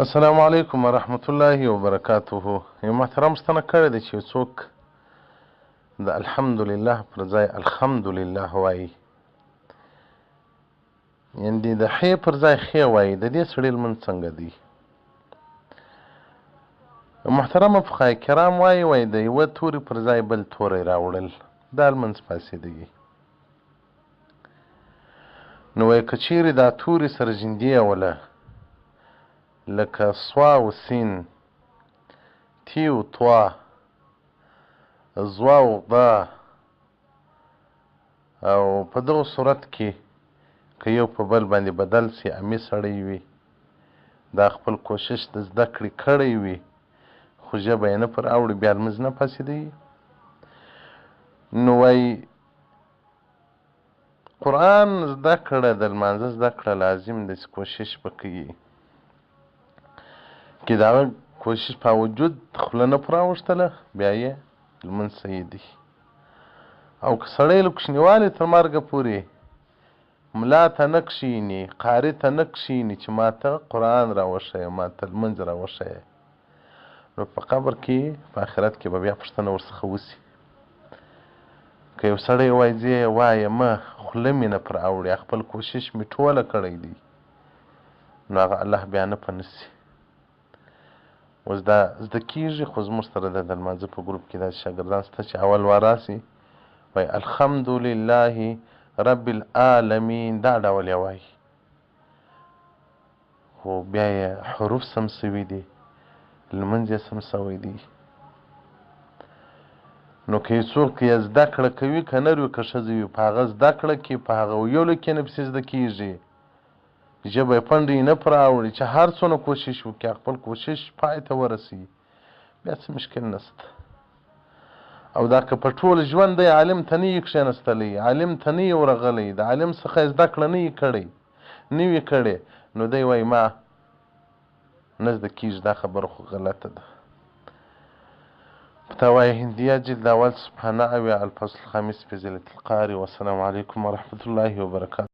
السلام علیکم ورحمت الله وبرکاته. یو محترم ستنه کړی دی چې څوک د الحمدلله پر ځای الحمدلله وایي، یعنې د ښې پر ځای ښې وایي، د دې سړي لمونځ څنګه دی؟ محترمه فقهای کرام وایي د یوه توري پر ځای بل توری راوړل دا لمونځ فاسدوي. نو وایي که چیرې دا توري سره جندي اوله لکه سوا و سین، تی و طوا، زوا و ضا، او په دغه صورت کې که یو په بل باندې بدل سي، امي سړی وي دا خپل کوشش د زده کړې کړی وي خو ژبه یې نه پر اوړي، بیا لمونځ نه فاسدوي. نو وایي قرآن زده کړه، د لمانځه زده کړه لازم داسې کوشش به کوي چې د هغه کوشش په وجود خوله نه پر اوښتله بیا یې لمونځ صحیح دی. او که سړی له کوچنیوالي تر مرګه پورې ملا ته نه کښېني، قاري ته نه کښېني چې ما ته قرآن راوښیه، ما ته لمونځ راوښیه، نو په قبر کې په آخرت کې به بیا پوښتنه ورڅخه وسي. که یو سړی وایي زه یې وایمه خوله مې نه پر اوړي، خپل کوشش مې ټوله کړی دی، نو هغه الله بیا نه په نسي. اوس دا زده کېږي، خو زموږ سره د لمانځه په ګروپ کې داسې شاګردان شته چې اول وار راسي وایي الحمدلله رب العالمین، دا ډول یې وایي، خو بیا یې حروف سم سوي دي، لمونځ یې سم سوی دی. نو که یې څوک یې زده کړه کوي، که نر وي که ښځه وي، په هغه زده کړه کې په هغه ویلو کې نه پسې زده کېږي، ژبه یې پنډې نه پر اوړي، چې هر څونه کوشش وکړي خپل کوشش پای ته ورسوي، بیا څه مشکل نشته. او دا که په ټول ژوند دی عالم ته نه یې کښېنستلی، عالم ته نه یې ورغلی، د عالم څخه یې زده کړه نه یې کړې، نه وي کړې، نو دی وایي ما نه زده کېږي، دا خبره خو غلطه ده. فتاوای هندیه جلد اول صفحه 9 الفصل الخامس في ذیلة القاری. والسلام علیکم ورحمة الله وبرکاته.